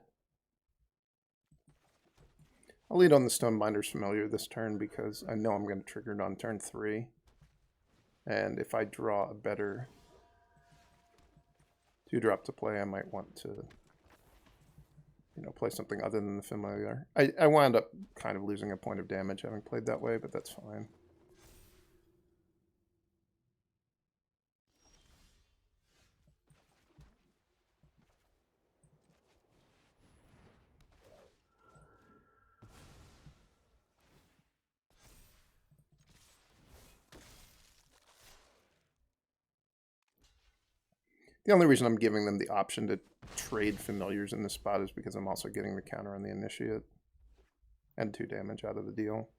A: I'll lead on the Stonebinder's Familiar this turn because I know I'm going to trigger it on turn 3. And if I draw a better 2-drop to play, I might want to, you know, play something other than the Familiar. I wound up kind of losing a point of damage having played that way, but that's fine. The only reason I'm giving them the option to trade Familiars in this spot is because I'm also getting the counter on the Initiate and 2 damage out of the deal.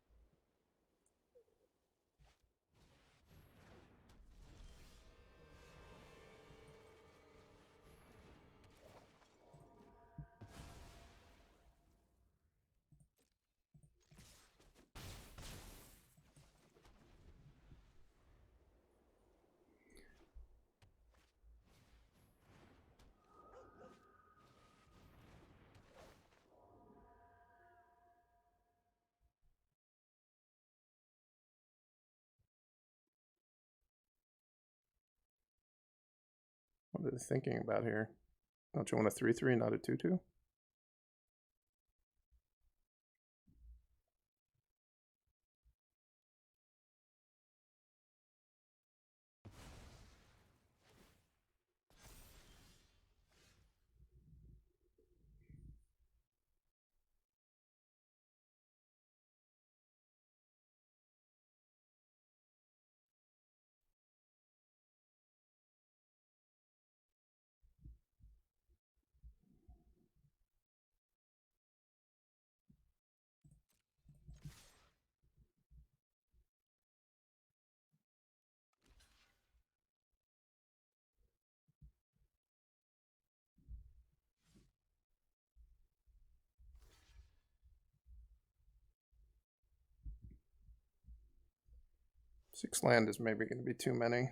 A: What are they thinking about here? Don't you want a 3/3, not a 2/2? Six land is maybe going to be too many.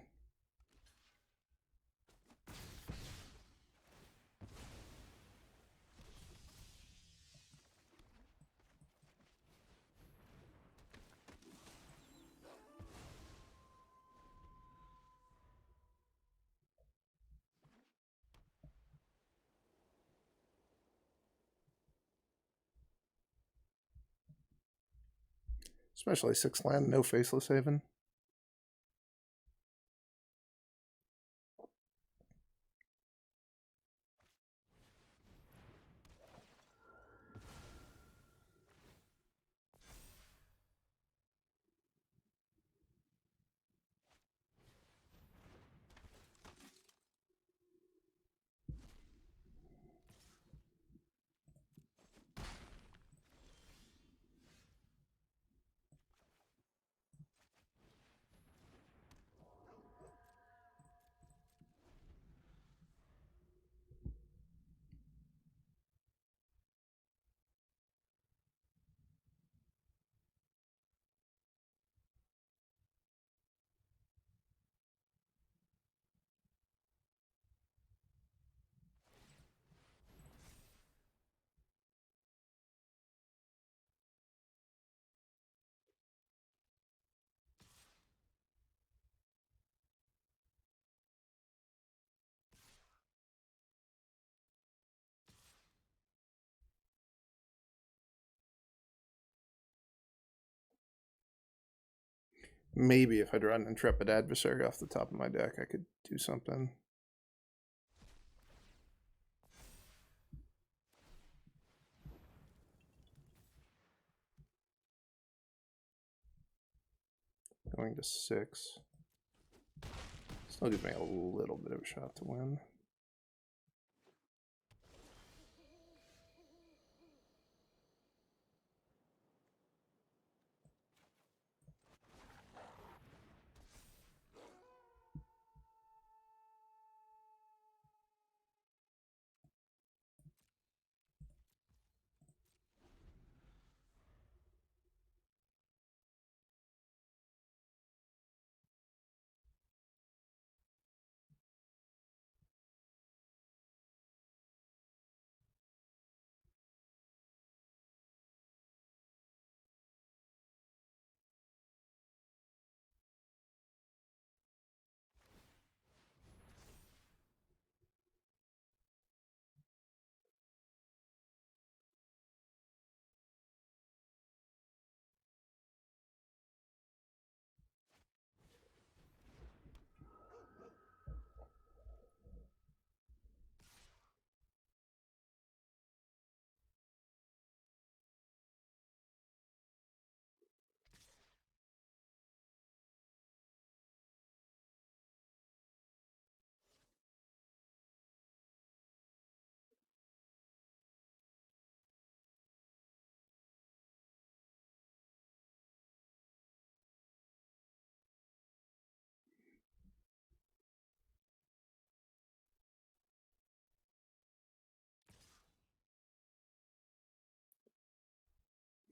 A: Especially 6 land, no Faceless Haven. Maybe if I draw an Intrepid Adversary off the top of my deck, I could do something. Going to 6. Still gives me a little bit of a shot to win.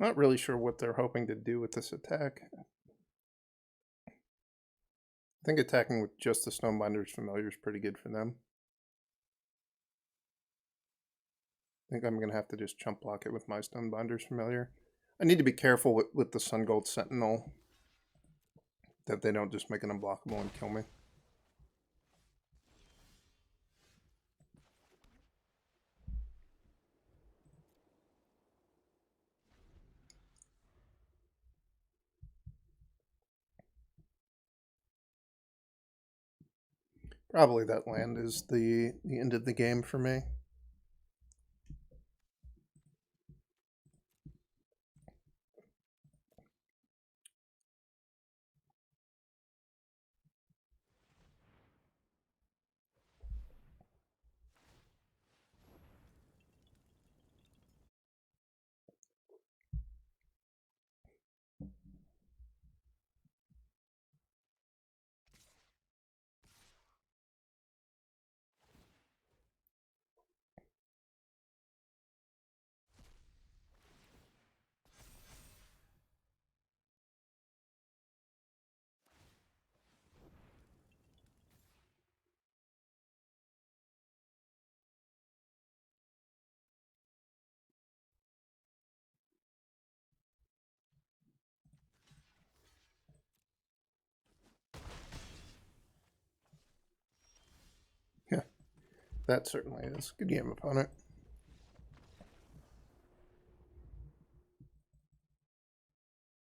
A: Not really sure what they're hoping to do with this attack. I think attacking with just the Stonebinder's Familiar is pretty good for them. I think I'm going to have to just chump block it with my Stonebinder's Familiar. I need to be careful with the Sungold Sentinel, that they don't just make it unblockable and kill me. Probably that land is the end of the game for me. Yeah, that certainly is. Good game, opponent.